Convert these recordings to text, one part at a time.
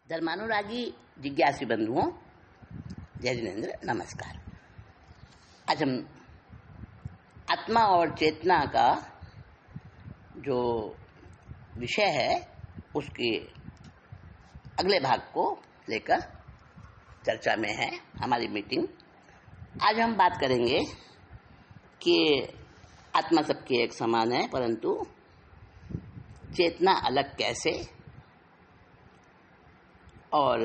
धर्मानुरागी जिज्ञासी बंधुओं, जय जिनेन्द्र, नमस्कार। आज हम आत्मा और चेतना का जो विषय है उसके अगले भाग को लेकर चर्चा में है हमारी मीटिंग। आज हम बात करेंगे कि आत्मा सबकी एक समान है, परंतु चेतना अलग कैसे, और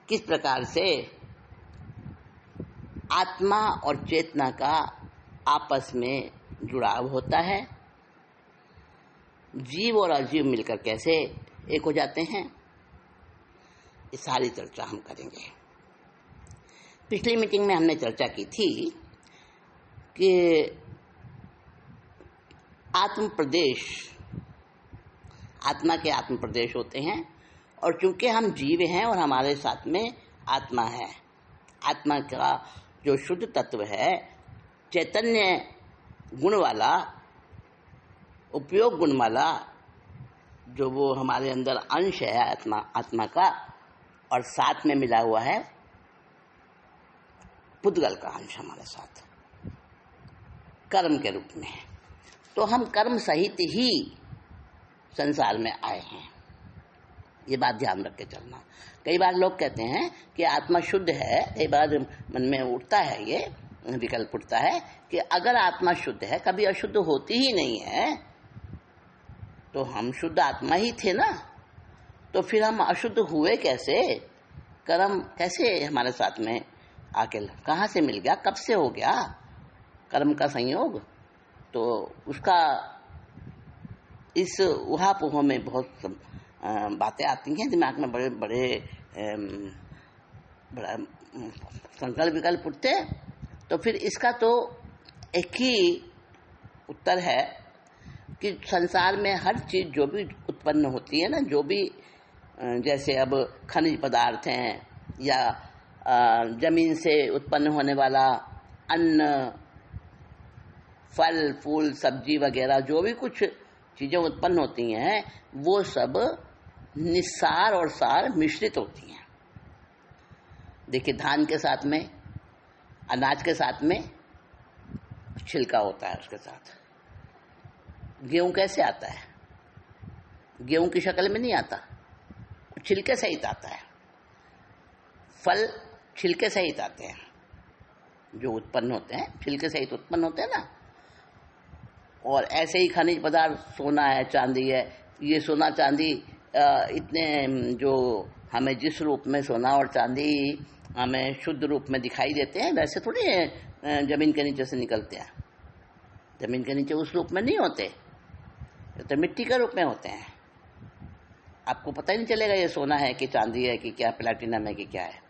किस प्रकार से आत्मा और चेतना का आपस में जुड़ाव होता है, जीव और अजीव मिलकर कैसे एक हो जाते हैं, ये सारी चर्चा हम करेंगे। पिछली मीटिंग में हमने चर्चा की थी कि आत्म प्रदेश, आत्मा के आत्म प्रदेश होते हैं, और चूंकि हम जीव हैं और हमारे साथ में आत्मा है, आत्मा का जो शुद्ध तत्व है, चैतन्य गुण वाला, उपयोग गुण वाला, जो वो हमारे अंदर अंश है आत्मा का, और साथ में मिला हुआ है पुद्गल का अंश हमारे साथ कर्म के रूप में। तो हम कर्म सहित ही संसार में आए हैं, ये बात ध्यान रख के चलना। कई बार लोग कहते हैं कि आत्मा शुद्ध है, कई बार मन में उठता है, ये विकल्प उठता है कि अगर आत्मा शुद्ध है, कभी अशुद्ध होती ही नहीं है, तो हम शुद्ध आत्मा ही थे ना, तो फिर हम अशुद्ध हुए कैसे? कर्म कैसे हमारे साथ में आके कहाँ से मिल गया, कब से हो गया कर्म का संयोग? तो उसका इस उहापोह में बहुत बातें आती हैं दिमाग में, बड़े बड़े बड़ा संकल्प विकल्प उठते हैं। तो फिर इसका तो एक ही उत्तर है कि संसार में हर चीज़ जो भी उत्पन्न होती है ना, जो भी जैसे अब खनिज पदार्थ हैं, या जमीन से उत्पन्न होने वाला अन्न, फल फूल सब्जी वगैरह, जो भी कुछ चीज़ें उत्पन्न होती हैं, वो सब निस्सार और सार मिश्रित होती हैं। देखिए, धान के साथ में, अनाज के साथ में छिलका होता है, उसके साथ गेहूं कैसे आता है? गेहूं की शक्ल में नहीं आता, छिलके सहित आता है। फल छिलके सहित आते हैं, जो उत्पन्न होते हैं छिलके सहित उत्पन्न होते हैं ना। और ऐसे ही खनिज पदार्थ, सोना है, चांदी है, ये सोना चांदी इतने जो हमें जिस रूप में सोना और चांदी हमें शुद्ध रूप में दिखाई देते हैं, वैसे थोड़ी जमीन के नीचे से निकलते हैं। जमीन के नीचे उस रूप में नहीं होते, तो मिट्टी के रूप में होते हैं। आपको पता ही नहीं चलेगा ये सोना है कि चांदी है कि क्या, प्लैटिनम है कि क्या है।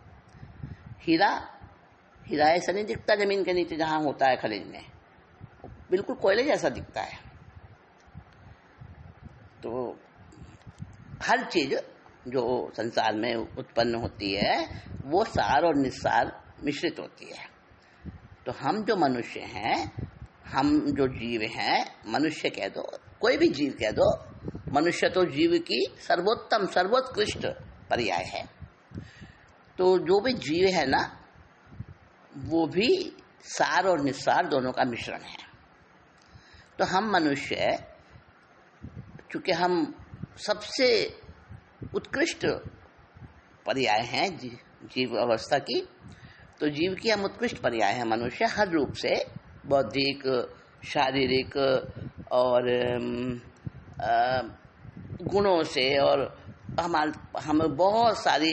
हीरा ऐसा नहीं दिखता जमीन के नीचे जहाँ होता है खनिज में, बिल्कुल कोयले जैसा दिखता है। तो हर चीज जो संसार में उत्पन्न होती है, वो सार और निस्सार मिश्रित होती है। तो हम जो मनुष्य हैं, हम जो जीव हैं, मनुष्य कह दो, कोई भी जीव कह दो, मनुष्य तो जीव की सर्वोत्तम सर्वोत्कृष्ट पर्याय है। तो जो भी जीव है ना, वो भी सार और निस्सार दोनों का मिश्रण है। तो हम मनुष्य, चूंकि हम सबसे उत्कृष्ट पर्याय हैं जीव अवस्था की, तो जीव की हम उत्कृष्ट पर्याय हैं मनुष्य, हर रूप से, बौद्धिक, शारीरिक और गुणों से, और हमें बहुत सारी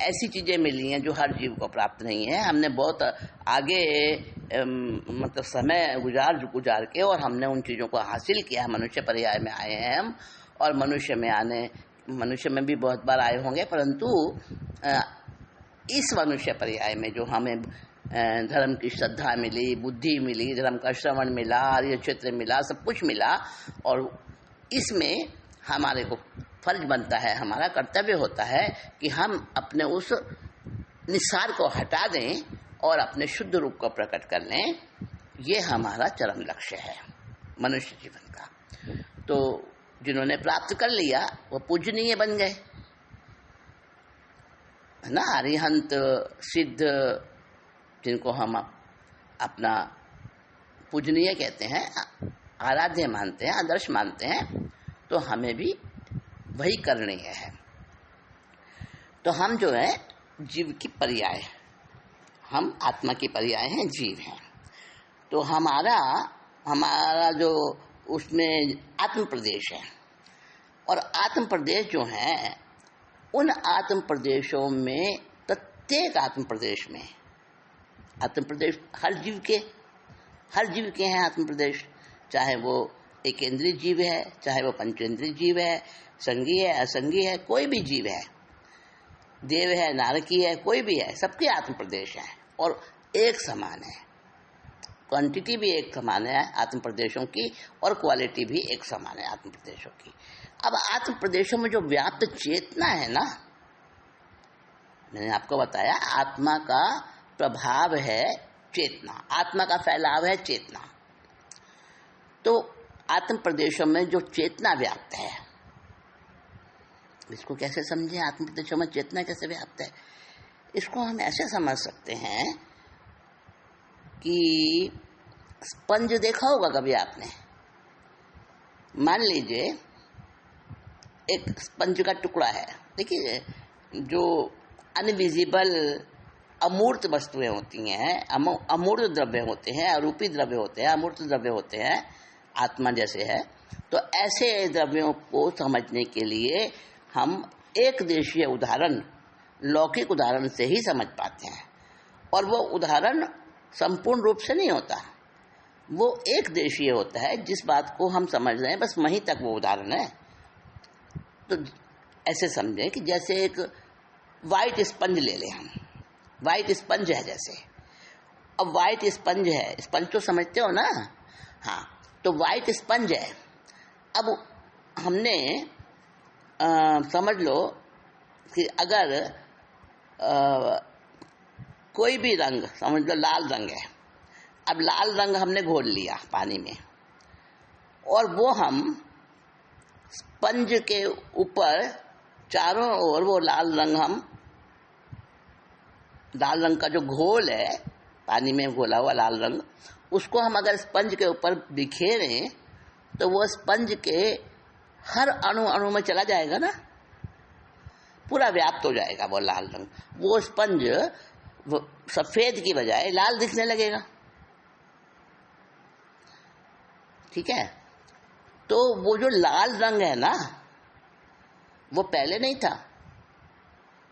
ऐसी चीज़ें मिली हैं जो हर जीव को प्राप्त नहीं है। हमने बहुत आगे मतलब समय गुजार के और हमने उन चीज़ों को हासिल किया है। मनुष्य पर्याय में आए हैं हम, और मनुष्य में भी बहुत बार आए होंगे, परंतु इस मनुष्य पर्याय में जो हमें धर्म की श्रद्धा मिली, बुद्धि मिली, धर्म का श्रवण मिला, आर्य क्षेत्र मिला, सब कुछ मिला, और इसमें हमारे को फर्ज बनता है, हमारा कर्तव्य होता है कि हम अपने उस निस्सार को हटा दें और अपने शुद्ध रूप को प्रकट कर लें। ये हमारा चरम लक्ष्य है मनुष्य जीवन का। तो जिन्होंने प्राप्त कर लिया वो पूजनीय बन गए, है ना। अरिहंत सिद्ध जिनको हम अपना पूजनीय कहते हैं, आराध्य मानते हैं, आदर्श मानते हैं, तो हमें भी वही करणीय है। तो हम जो है जीव की पर्याय, हम आत्मा की पर्याय हैं, जीव हैं। तो हमारा जो उसमें आत्म प्रदेश है, और आत्म प्रदेश जो है उन आत्म प्रदेशों में प्रत्येक आत्म प्रदेश में, आत्म प्रदेश हर जीव के हैं आत्म प्रदेश, चाहे वो एक इंद्रिय जीव है, चाहे वो पंचेंद्रिय जीव है, संगी है, असंगी है, कोई भी जीव है, देव है, नारकी है, कोई भी है, सबके आत्म प्रदेश है और एक समान है। क्वांटिटी भी एक समान है आत्म प्रदेशों की और क्वालिटी भी एक समान है आत्म प्रदेशों की। अब आत्म प्रदेशों में जो व्याप्त चेतना है ना, मैंने आपको बताया आत्मा का प्रभाव है चेतना, आत्मा का फैलाव है चेतना। तो आत्म प्रदेशों में जो चेतना व्याप्त है, इसको कैसे समझें? आत्म प्रदेशों में चेतना कैसे व्याप्त है? इसको हम ऐसे समझ सकते हैं कि स्पंज देखा होगा कभी आपने। मान लीजिए एक स्पंज का टुकड़ा है, देखिए जो अनविजिबल अमूर्त वस्तुएं होती हैं, अमूर्त द्रव्य होते हैं, अरूपी द्रव्य होते हैं, अमूर्त द्रव्य होते हैं, आत्मा जैसे है। तो ऐसे द्रव्यों को समझने के लिए हम एक देशीय उदाहरण, लौकिक उदाहरण से ही समझ पाते हैं, और वो उदाहरण संपूर्ण रूप से नहीं होता, वो एक देशीय होता है। जिस बात को हम समझ रहे हैं बस वहीं तक वो उदाहरण है। तो ऐसे समझें कि जैसे एक वाइट स्पंज ले लें हम, वाइट स्पंज है जैसे, अब वाइट स्पंज है, स्पंज तो समझते हो ना, हाँ, तो वाइट स्पंज है। अब हमने समझ लो कि अगर कोई भी रंग, समझ लो लाल रंग है, अब लाल रंग हमने घोल लिया पानी में, और वो हम स्पंज के ऊपर चारों ओर वो लाल रंग का जो घोल है, पानी में घोला हुआ लाल रंग, उसको हम अगर स्पंज के ऊपर बिखेरें तो वो स्पंज के हर अणु में चला जाएगा ना, पूरा व्याप्त हो जाएगा वो लाल रंग। वो स्पंज सफेद की बजाय लाल दिखने लगेगा, ठीक है। तो वो जो लाल रंग है ना, वो पहले नहीं था,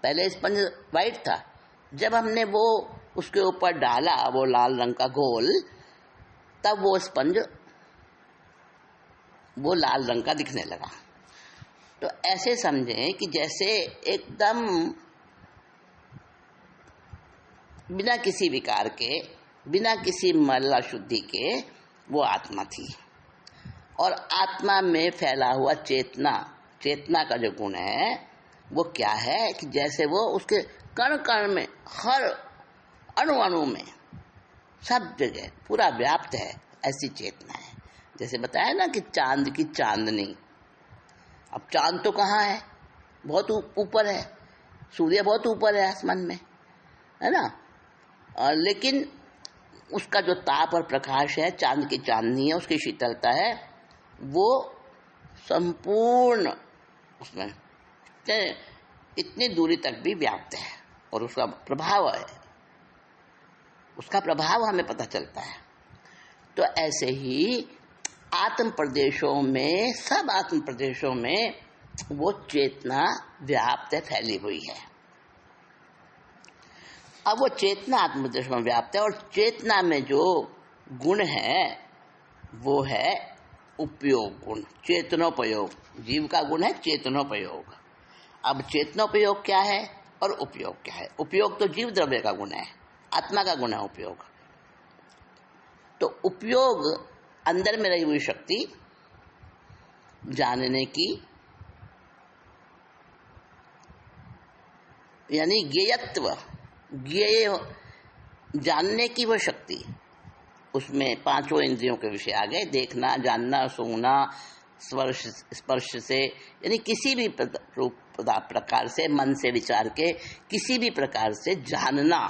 पहले स्पंज वाइट था। जब हमने वो उसके ऊपर डाला वो लाल रंग का घोल, तब वो स्पंज वो लाल रंग का दिखने लगा। तो ऐसे समझें कि जैसे एकदम बिना किसी विकार के, बिना किसी मल अशुद्धि के वो आत्मा थी, और आत्मा में फैला हुआ चेतना का जो गुण है वो क्या है कि जैसे वो उसके कण कण में, हर अणु में, सब जगह पूरा व्याप्त है, ऐसी चेतना है। जैसे बताया ना कि चांद की चांदनी, अब चांद तो कहाँ है, बहुत ऊपर है, सूर्य बहुत ऊपर है आसमान में, है ना, लेकिन उसका जो ताप और प्रकाश है, चांद की चांदनी है, उसकी शीतलता है, वो संपूर्ण उसमें इतनी दूरी तक भी व्याप्त है, और उसका प्रभाव है, उसका प्रभाव हमें पता चलता है। तो ऐसे ही आत्म प्रदेशों में, सब आत्म प्रदेशों में वो चेतना व्याप्त है, फैली हुई है। अब वो चेतना आत्म प्रदेश में व्याप्त है, और चेतना में जो गुण है वो है उपयोग गुण, चेतनोपयोग। जीव का गुण है चेतनोपयोग। अब चेतनोपयोग क्या है और उपयोग क्या है? उपयोग तो जीव द्रव्य का गुण है, आत्मा का गुण है उपयोग। तो उपयोग अंदर में रही हुई शक्ति, जानने की, यानी ज्ञेयत्व, ज्ञेय जानने की वो शक्ति, उसमें पांचों इंद्रियों के विषय आ गए, देखना, जानना, सूंघना, स्पर्श से, यानी किसी भी प्रकार से, मन से विचार के किसी भी प्रकार से जानना।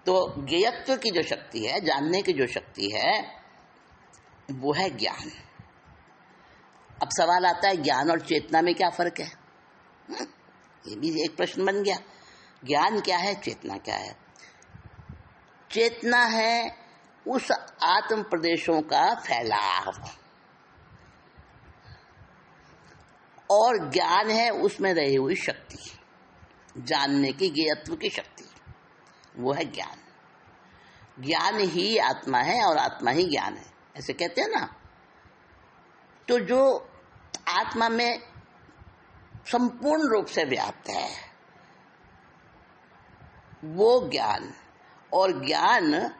तो ज्ञेयत्व की जो शक्ति है, जानने की जो शक्ति है, वो है ज्ञान। अब सवाल आता है ज्ञान और चेतना में क्या फर्क है? ये भी एक प्रश्न बन गया। ज्ञान क्या है, चेतना क्या है? चेतना है उस आत्म प्रदेशों का फैलाव, और ज्ञान है उसमें रही हुई शक्ति, जानने की, ज्ञेयत्व की शक्ति, वो है ज्ञान। ज्ञान ही आत्मा है और आत्मा ही ज्ञान है, ऐसे कहते हैं ना। तो जो आत्मा में संपूर्ण रूप से व्याप्त है वो ज्ञान, और ज्ञान,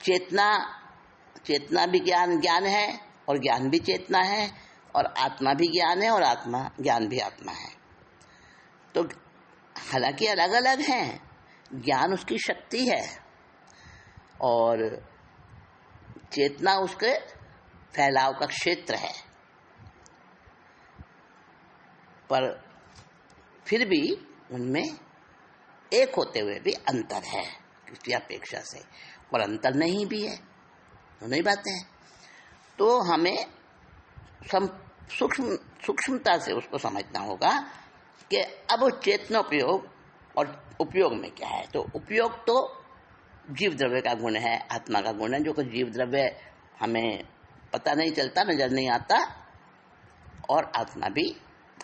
चेतना भी ज्ञान है, और ज्ञान भी चेतना है, और आत्मा भी ज्ञान है, और ज्ञान भी आत्मा है। तो हालांकि अलग अलग हैं, ज्ञान उसकी शक्ति है और चेतना उसके फैलाव का क्षेत्र है, पर फिर भी उनमें एक होते हुए भी अंतर है किसी अपेक्षा से, और अंतर नहीं भी है, दोनों ही बातें हैं। तो हमें सूक्ष्मता से उसको समझना होगा कि अब चेतनोपयोग और उपयोग में क्या है। तो उपयोग तो जीव द्रव्य का गुण है, आत्मा का गुण है, जो कि जीव द्रव्य हमें पता नहीं चलता, नजर नहीं आता, और आत्मा भी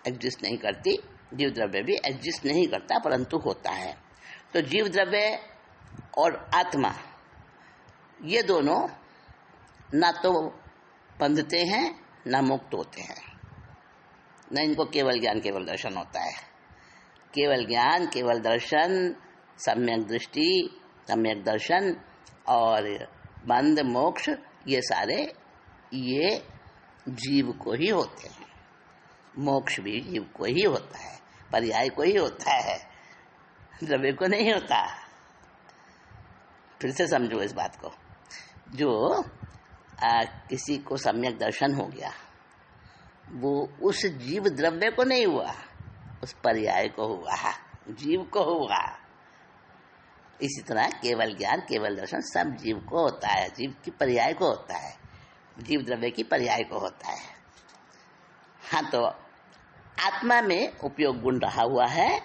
एग्जिस्ट नहीं करती, जीव द्रव्य भी एग्जिस्ट नहीं करता, परंतु होता है। तो जीव द्रव्य और आत्मा ये दोनों ना तो बंधते हैं ना मुक्त होते हैं, न इनको केवल ज्ञान केवल दर्शन होता है। केवल ज्ञान केवल दर्शन, सम्यक दृष्टि सम्यक दर्शन और बंध मोक्ष, ये सारे ये जीव को ही होते हैं। मोक्ष भी जीव को ही होता है, पर्याय को ही होता है, द्रव्य को नहीं होता। फिर से समझो इस बात को। जो किसी को सम्यक दर्शन हो गया, वो उस जीव द्रव्य को नहीं हुआ, उस पर्याय को हुआ, जीव को हुआ। इसी तरह केवल ज्ञान केवल दर्शन सब जीव को होता है, जीव की पर्याय को होता है, जीव द्रव्य की पर्याय को होता है। हाँ, तो आत्मा में उपयोग गुण रहा हुआ है,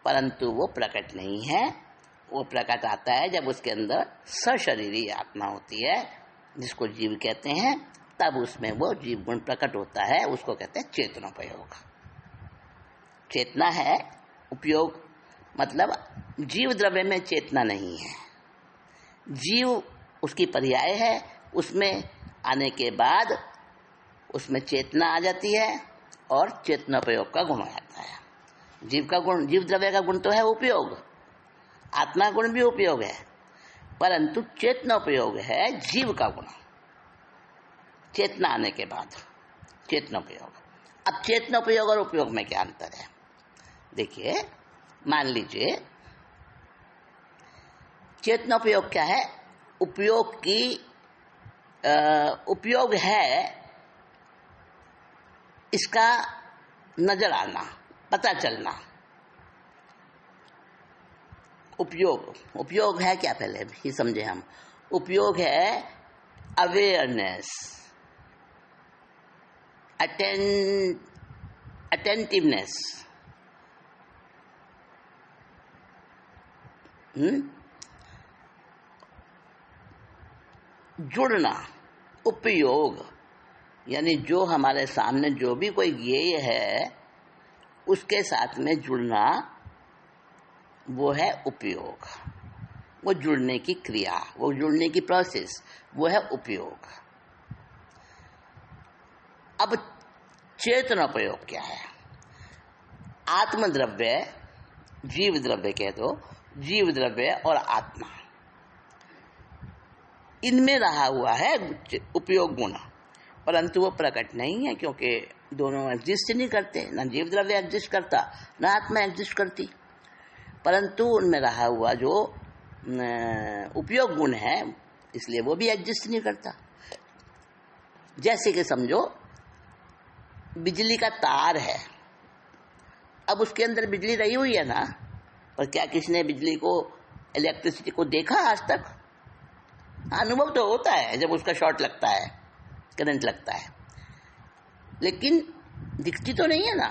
परंतु वो प्रकट नहीं है। वो प्रकट आता है जब उसके अंदर सशरीरी आत्मा होती है, जिसको जीव कहते हैं, तब उसमें वो जीव गुण प्रकट होता है, उसको कहते हैं चेतनोपयोग। चेतना है, उपयोग मतलब जीव द्रव्य में चेतना नहीं है, जीव उसकी पर्याय है, उसमें आने के बाद उसमें चेतना आ जाती है और चेतनोपयोग का गुण हो जाता है। जीव का गुण, जीव द्रव्य का गुण तो है उपयोग, आत्मा गुण भी उपयोग है, परंतु चेतनोपयोग है जीव का गुण, चेतना आने के बाद चेतनोपयोग। अब चेतनोपयोग और उपयोग में क्या अंतर है? देखिए, मान लीजिए चेतनोपयोग क्या है? उपयोग है इसका नजर आना, पता चलना। उपयोग है क्या, पहले ही समझे हम। उपयोग है अवेयरनेस, अटेंटिवनेस, जुड़ना। उपयोग यानी जो हमारे सामने जो भी कोई ज्ञेय है उसके साथ में जुड़ना, वो है उपयोग। वो जुड़ने की क्रिया, वो जुड़ने की प्रोसेस, वो है उपयोग। अब चेतनोपयोग क्या है? आत्मद्रव्य, जीव द्रव्य कह दो, जीव द्रव्य और आत्मा, इनमें रहा हुआ है उपयोग गुण, परंतु वो प्रकट नहीं है, क्योंकि दोनों एग्जिस्ट नहीं करते। ना जीव द्रव्य एग्जिस्ट करता, ना आत्मा एग्जिस्ट करती, परंतु उनमें रहा हुआ जो उपयोग गुण है, इसलिए वो भी एग्जिस्ट नहीं करता। जैसे कि समझो बिजली का तार है, अब उसके अंदर बिजली रही हुई है ना, पर क्या किसी ने बिजली को, इलेक्ट्रिसिटी को देखा आज तक? अनुभव तो होता है जब उसका शॉर्ट लगता है, करंट लगता है, लेकिन दिखती तो नहीं है ना।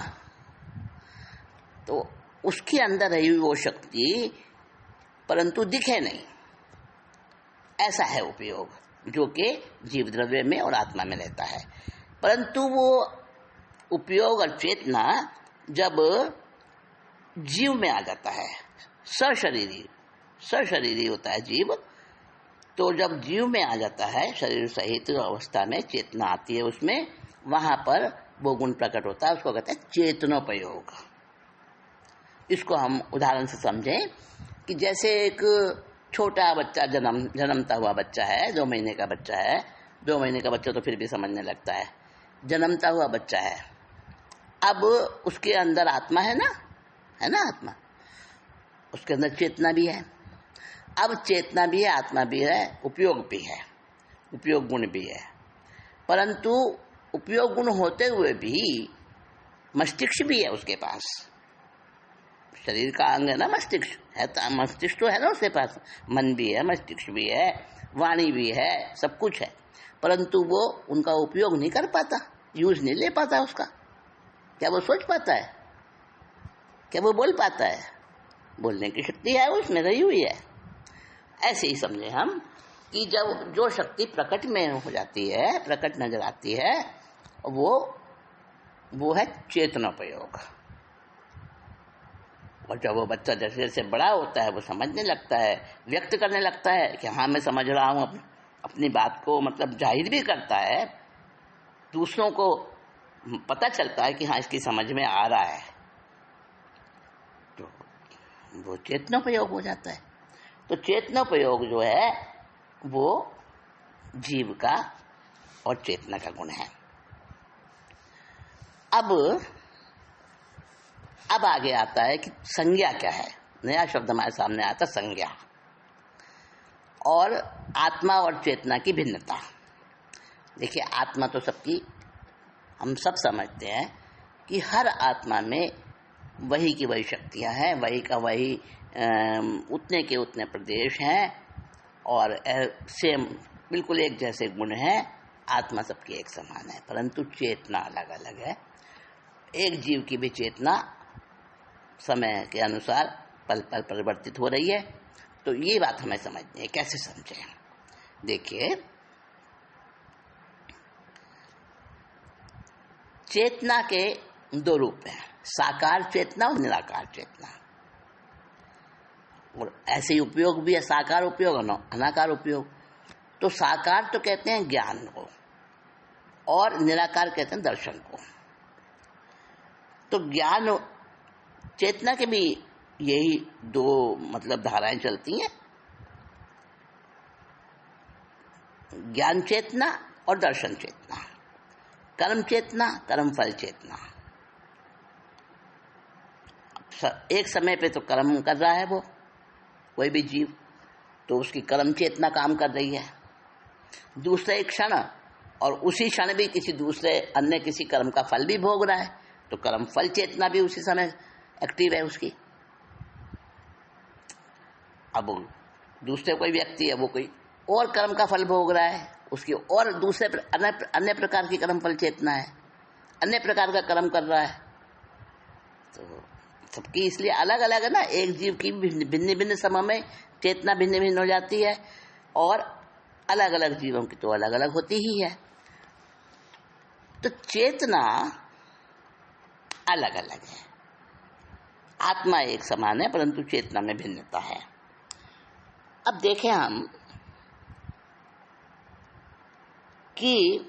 तो उसके अंदर रही हुई वो शक्ति परंतु दिखे नहीं, ऐसा है उपयोग जो कि जीव द्रव्य में और आत्मा में रहता है। परंतु वो उपयोग और चेतना जब जीव में आ जाता है, सशरीरी होता है जीव, तो जब जीव में आ जाता है शरीर सहित अवस्था में चेतना आती है उसमें, वहां पर वो गुण प्रकट होता है, उसको कहते हैं चेतनोपयोग। इसको हम उदाहरण से समझें कि जैसे एक छोटा बच्चा जन्मता हुआ बच्चा है, 2 महीने का बच्चा है, 2 महीने का बच्चा तो फिर भी समझने लगता है, जन्मता हुआ बच्चा है, अब उसके अंदर आत्मा है ना आत्मा, उसके अंदर चेतना भी है। अब चेतना भी है, आत्मा भी है, उपयोग भी है, उपयोग गुण भी है, परंतु उपयोग गुण होते हुए भी मस्तिष्क भी है उसके पास। शरीर का अंग है ना मस्तिष्क, है तो मस्तिष्क तो है ना उसके पास, मन भी है, मस्तिष्क भी है, वाणी भी है, सब कुछ है, परंतु वो उनका उपयोग नहीं कर पाता, यूज नहीं ले पाता उसका। क्या वो सोच पाता है? क्या वो बोल पाता है? बोलने की शक्ति है उसमें रही हुई है। ऐसे ही समझे हम कि जब जो शक्ति प्रकट में हो जाती है, प्रकट नजर आती है, वो है चेतनोपयोग। और जब वो बच्चा जैसे जैसे बड़ा होता है वो समझने लगता है, व्यक्त करने लगता है कि हाँ मैं समझ रहा हूँ, अपनी बात को मतलब जाहिर भी करता है, दूसरों को पता चलता है कि हाँ इसकी समझ में आ रहा है, तो वो चेतनोपयोग हो जाता है। तो चेतनोपयोग जो है वो जीव का और चेतना का गुण है। अब आगे आता है कि संज्ञा क्या है। नया शब्द हमारे सामने आता, संज्ञा और आत्मा और चेतना की भिन्नता। देखिए, आत्मा तो सबकी, हम सब समझते हैं कि हर आत्मा में वही की वही शक्तियां हैं, वही का वही उतने के उतने प्रदेश हैं और सेम बिल्कुल एक जैसे गुण हैं। आत्मा सबकी एक समान है, परंतु चेतना अलग अलग है। एक जीव की भी चेतना समय के अनुसार पल पल परिवर्तित हो रही है। तो ये बात हमें समझनी है, कैसे समझें? देखिए, चेतना के 2 रूप हैं, साकार चेतना और निराकार चेतना। और ऐसे ही उपयोग भी है, साकार उपयोग और अनाकार उपयोग। तो साकार तो कहते हैं ज्ञान को और निराकार कहते हैं दर्शन को। तो ज्ञान चेतना के भी यही 2 मतलब धाराएं चलती हैं, ज्ञान चेतना और दर्शन चेतना, कर्म चेतना, कर्म फल चेतना। एक समय पे तो कर्म कर रहा है वो कोई भी जीव, तो उसकी कर्म चेतना काम कर रही है। दूसरे क्षण और उसी क्षण भी किसी दूसरे अन्य किसी कर्म का फल भी भोग रहा है, तो कर्म फल चेतना भी उसी समय एक्टिव है उसकी। अब दूसरे कोई व्यक्ति है, वो कोई और कर्म का फल भोग रहा है, उसकी और दूसरे अन्य प्रकार की कर्म फल चेतना है, अन्य प्रकार का कर्म कर रहा है। तो सबकी इसलिए अलग अलग है ना। एक जीव की भिन्न भिन्न समय में चेतना भिन्न भिन्न हो जाती है, और अलग अलग जीवों की तो अलग अलग होती ही है। तो चेतना अलग अलग है, आत्मा एक समान है, परंतु चेतना में भिन्नता है। अब देखें हम कि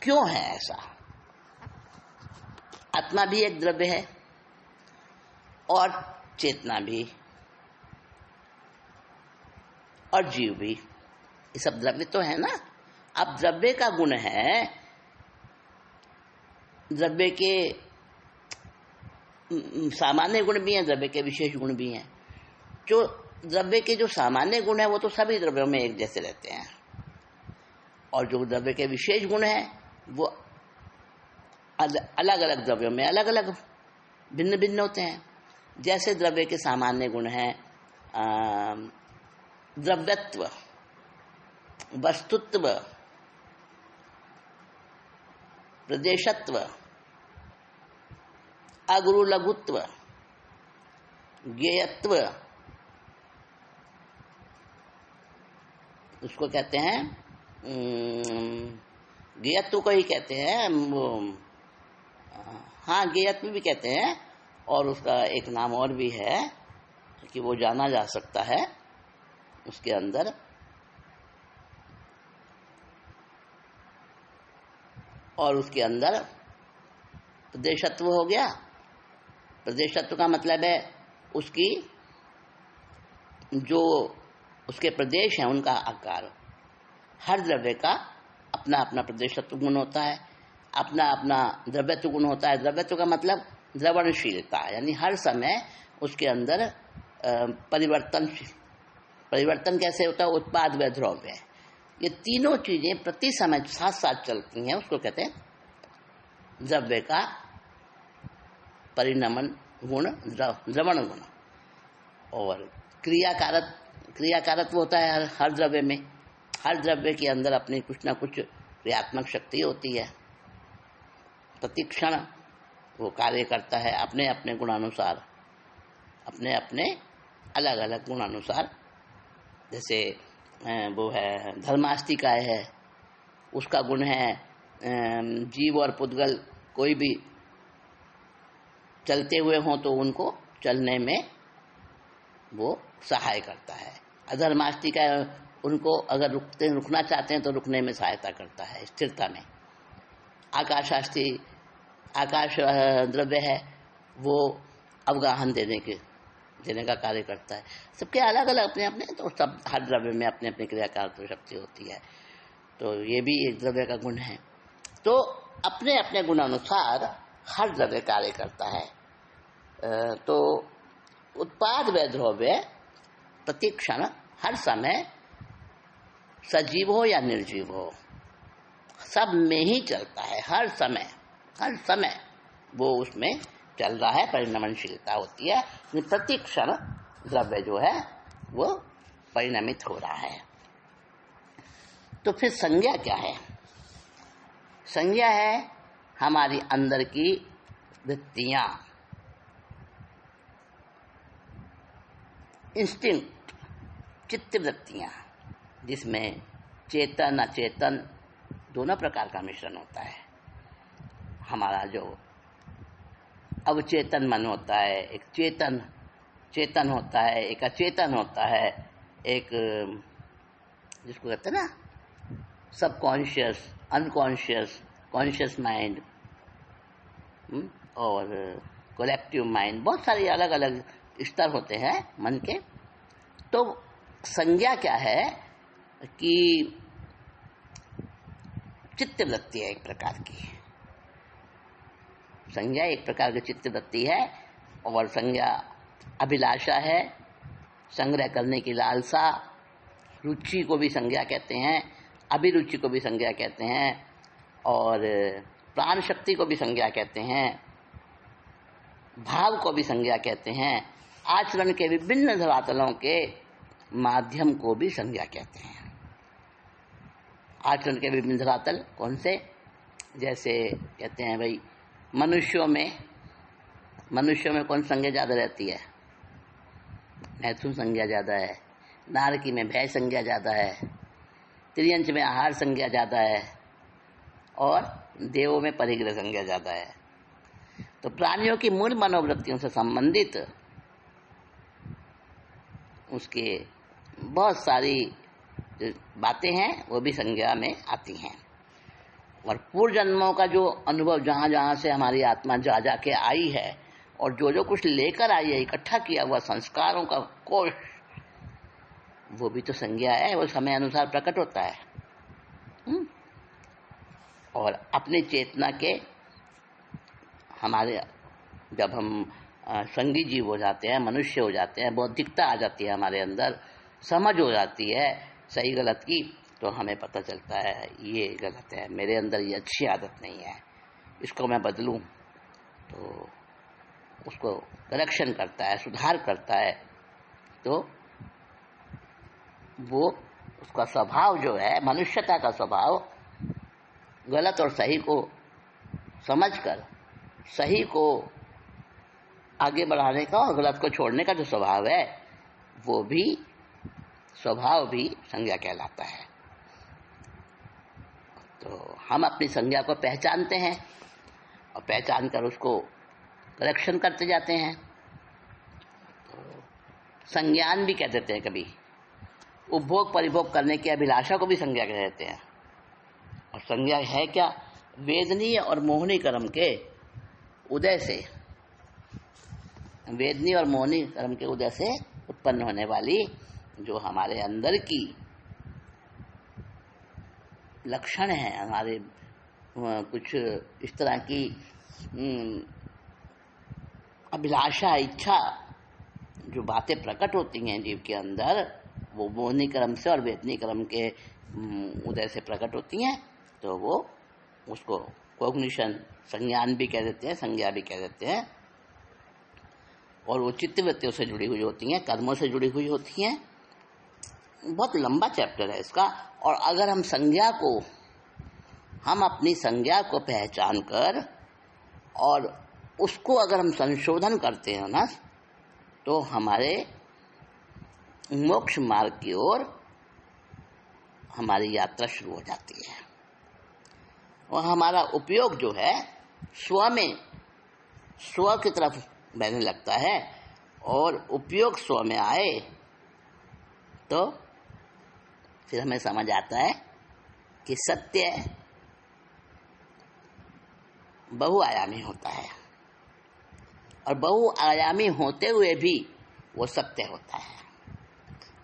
क्यों है ऐसा। आत्मा भी एक द्रव्य है और चेतना भी और जीव भी, ये सब द्रव्य तो है ना। अब द्रव्य का गुण है, द्रव्य के सामान्य गुण भी हैं, द्रव्य के विशेष गुण भी हैं। जो द्रव्य के जो सामान्य गुण है वो तो सभी द्रव्यों में एक जैसे रहते हैं, और जो द्रव्य के विशेष गुण हैं वो अलग अलग द्रव्यों में अलग अलग भिन्न भिन्न होते हैं। जैसे द्रव्य के सामान्य गुण हैं द्रव्यत्व, वस्तुत्व, प्रदेशत्व, अगुरु लघुत्व, ज्ञेयत्व, उसको कहते हैं ज्ञेयत्व को ही कहते हैं वो, हाँ ज्ञेयत्व भी कहते हैं, और उसका एक नाम और भी है कि वो जाना जा सकता है उसके अंदर, और उसके अंदर प्रदेशत्व हो गया। प्रदेशत्व का मतलब है उसकी जो उसके प्रदेश हैं उनका आकार। हर द्रव्य का अपना अपना प्रदेशत्व गुण होता है, अपना अपना द्रव्यत्व गुण होता है। द्रव्यत्व का मतलब द्रवणशीलता, यानी हर समय उसके अंदर परिवर्तन कैसे होता है, उत्पाद व द्रव्य, ये तीनों चीजें प्रति समय साथ साथ चलती हैं, उसको कहते हैं द्रव्य का परिणमन गुण, द्रवण गुण। और क्रियाकारत्व होता है हर द्रव्य में। हर द्रव्य के अंदर अपनी कुछ ना कुछ क्रियात्मक शक्ति होती है, प्रतिक्षण वो कार्य करता है अपने अपने गुणानुसार, अपने अपने अलग अलग गुणानुसार। जैसे वो है धर्मास्तिकाय है, उसका गुण है जीव और पुद्गल कोई भी चलते हुए हों तो उनको चलने में वो सहाय करता है। अधर्मास्तिकाय उनको अगर रुकना चाहते हैं तो रुकने में सहायता करता है, स्थिरता में। आकाश द्रव्य है, वो अवगाहन देने का कार्य करता है। सबके अलग अलग अपने अपने, तो सब हर द्रव्य में अपने अपने क्रियाकारक शक्ति होती है, तो ये भी एक द्रव्य का गुण है। तो अपने अपने गुणानुसार हर द्रव्य कार्य करता है। तो उत्पाद व द्रव्य प्रतिक्षण हर समय सजीव हो या निर्जीव हो सब में ही चलता है। हर समय वो उसमें चल रहा है, परिणमनशीलता होती है। प्रतिक्षण द्रव्य जो है वो परिणमित हो रहा है। तो फिर संज्ञा क्या है? संज्ञा है हमारी अंदर की वृत्तियां, इंस्टिंक्ट, चित्त वृत्तियां, जिसमें चेतन अचेतन दोनों प्रकार का मिश्रण होता है। हमारा जो अवचेतन मन होता है, एक चेतन होता है, एक अचेतन होता है, एक जिसको कहते हैं ना सबकॉन्शियस, अनकॉन्शियस, कॉन्शियस माइंड और कलेक्टिव माइंड, बहुत सारे अलग अलग स्तर होते हैं मन के। तो संज्ञा क्या है कि चित्त वृत्ति है एक प्रकार की। संज्ञा एक प्रकार की चित्त वृत्ति है, और संज्ञा अभिलाषा है, संग्रह करने की लालसा। रुचि को भी संज्ञा कहते हैं, अभिरुचि को भी संज्ञा कहते हैं, और प्राण शक्ति को भी संज्ञा कहते हैं, भाव को भी संज्ञा कहते हैं, आचरण के विभिन्न धरातलों के माध्यम को भी संज्ञा कहते हैं। आचरण के विभिन्न धरातल कौन से? जैसे कहते हैं भाई मनुष्यों में कौन संज्ञा ज़्यादा रहती है? मैथुन संज्ञा ज़्यादा है, नारकी में भय संज्ञा ज़्यादा है, त्रियंच में आहार संज्ञा ज़्यादा है, और देवों में परिग्रह संज्ञा ज़्यादा है। तो प्राणियों की मूल मनोवृत्तियों से संबंधित उसके बहुत सारी बातें हैं, वो भी संज्ञा में आती हैं। और पूर्व जन्मों का जो अनुभव जहाँ जहाँ से हमारी आत्मा जा के आई है, और जो जो कुछ लेकर आई है, इकट्ठा किया हुआ संस्कारों का कोश, वो भी तो संज्ञा है, वो समय अनुसार प्रकट होता है। और अपनी चेतना के हमारे जब हम संगी जीव हो जाते हैं, मनुष्य हो जाते हैं, बौद्धिकता आ जाती है हमारे अंदर, समझ हो जाती है सही गलत की, तो हमें पता चलता है ये गलत है, मेरे अंदर ये अच्छी आदत नहीं है, इसको मैं बदलूं। तो उसको करेक्शन करता है, सुधार करता है, तो वो उसका स्वभाव जो है, मनुष्यता का स्वभाव, गलत और सही को समझकर सही को आगे बढ़ाने का और गलत को छोड़ने का जो स्वभाव है, वो भी स्वभाव भी संज्ञा कहलाता है। तो हम अपनी संज्ञा को पहचानते हैं और पहचान कर उसको करेक्शन करते जाते हैं। तो संज्ञान भी कह देते हैं, कभी उपभोग परिभोग करने की अभिलाषा को भी संज्ञा कह देते हैं। और संज्ञा है क्या? वेदनीय और मोहनी कर्म के उदय से, वेदनीय और मोहनी कर्म के उदय से उत्पन्न होने वाली जो हमारे अंदर की लक्षण है, हमारे कुछ इस तरह की अभिलाषा, इच्छा, जो बातें प्रकट होती हैं जीव के अंदर, वो मोहनी कर्म से और वेदनीय कर्म के उदय से प्रकट होती हैं। तो वो उसको कॉग्निशन, संज्ञान भी कह देते हैं, संज्ञा भी कह देते हैं। और वो चित्तवृत्तियों से जुड़ी हुई होती हैं, कर्मों से जुड़ी हुई होती हैं। बहुत लंबा चैप्टर है इसका। और अगर हम अपनी संज्ञा को पहचान कर और उसको अगर हम संशोधन करते हैं ना, तो हमारे मोक्ष मार्ग की ओर हमारी यात्रा शुरू हो जाती है। और हमारा उपयोग जो है स्व की तरफ बहने लगता है। और उपयोग स्व में आए तो फिर हमें समझ आता है कि सत्य बहुआयामी होता है, और बहुआयामी होते हुए भी वो सत्य होता है,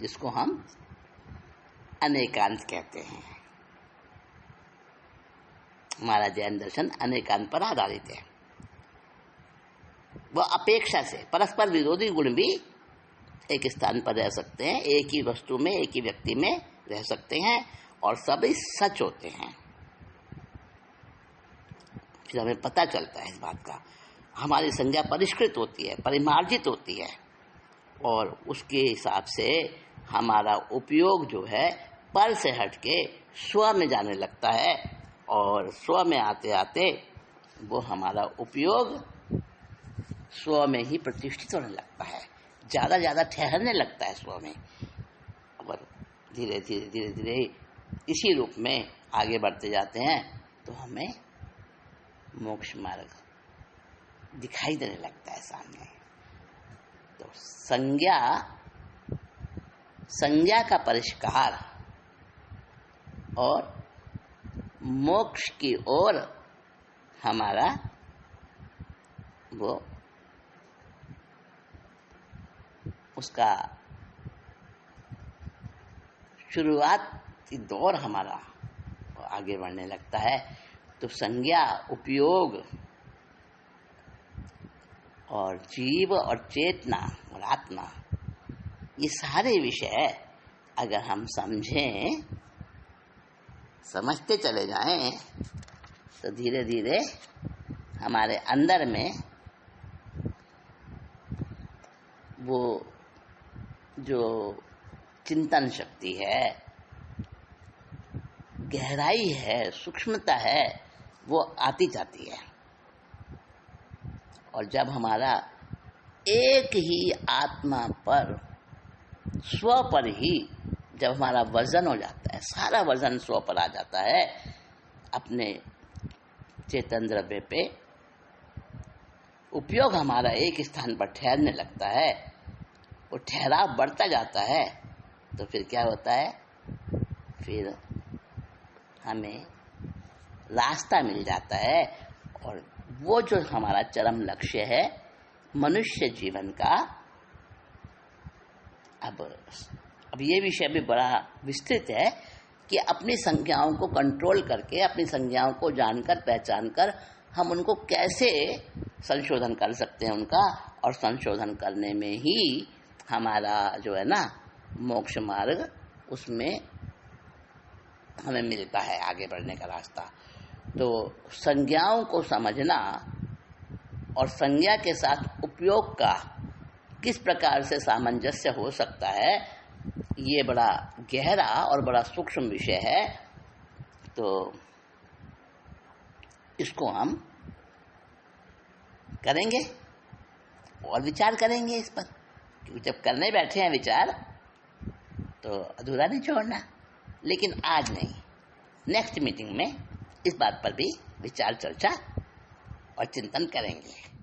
जिसको हम अनेकांत कहते हैं। हमारा जैन दर्शन अनेकांत पर आधारित है। वह अपेक्षा से परस्पर विरोधी गुण भी एक स्थान पर रह सकते हैं, एक ही वस्तु में, एक ही व्यक्ति में रह सकते हैं, और सभी सच होते हैं। फिर हमें पता चलता है इस बात का। हमारी संज्ञा परिष्कृत होती है, परिमार्जित होती है, और उसके हिसाब से हमारा उपयोग जो है पर से हटके स्व में जाने लगता है। और स्व में आते आते वो हमारा उपयोग स्व में ही प्रतिष्ठित होने लगता है, ज़्यादा ठहरने लगता है स्व में। और धीरे धीरे इसी रूप में आगे बढ़ते जाते हैं तो हमें मोक्ष मार्ग दिखाई देने लगता है सामने। तो संज्ञा का परिष्कार और मोक्ष की ओर हमारा वो उसका शुरुआती दौर हमारा आगे बढ़ने लगता है। तो संज्ञा, उपयोग और जीव और चेतना और आत्मा, ये सारे विषय अगर हम समझते चले जाएं तो धीरे धीरे हमारे अंदर में वो जो चिंतन शक्ति है, गहराई है, सूक्ष्मता है, वो आती जाती है। और जब हमारा एक ही आत्मा पर, स्व पर ही जब हमारा वजन हो जाता है, सारा वजन स्व पर आ जाता है, अपने चेतन द्रव्य पे उपयोग हमारा एक स्थान पर ठहरने लगता है, वो ठहराव बढ़ता जाता है, तो फिर क्या होता है? फिर हमें रास्ता मिल जाता है। और वो जो हमारा चरम लक्ष्य है मनुष्य जीवन का, अब ये विषय भी बड़ा विस्तृत है कि अपनी संज्ञाओं को कंट्रोल करके, अपनी संज्ञाओं को जानकर, पहचान कर हम उनको कैसे संशोधन कर सकते हैं उनका, और संशोधन करने में ही हमारा जो है ना मोक्ष मार्ग, उसमें हमें मिलता है आगे बढ़ने का रास्ता। तो संज्ञाओं को समझना और संज्ञा के साथ उपयोग का किस प्रकार से सामंजस्य हो सकता है, ये बड़ा गहरा और बड़ा सूक्ष्म विषय है। तो इसको हम करेंगे और विचार करेंगे इस पर, क्योंकि जब करने बैठे हैं विचार तो अधूरा नहीं छोड़ना। लेकिन आज नहीं, नेक्स्ट मीटिंग में इस बात पर भी विचार चर्चा और चिंतन करेंगे।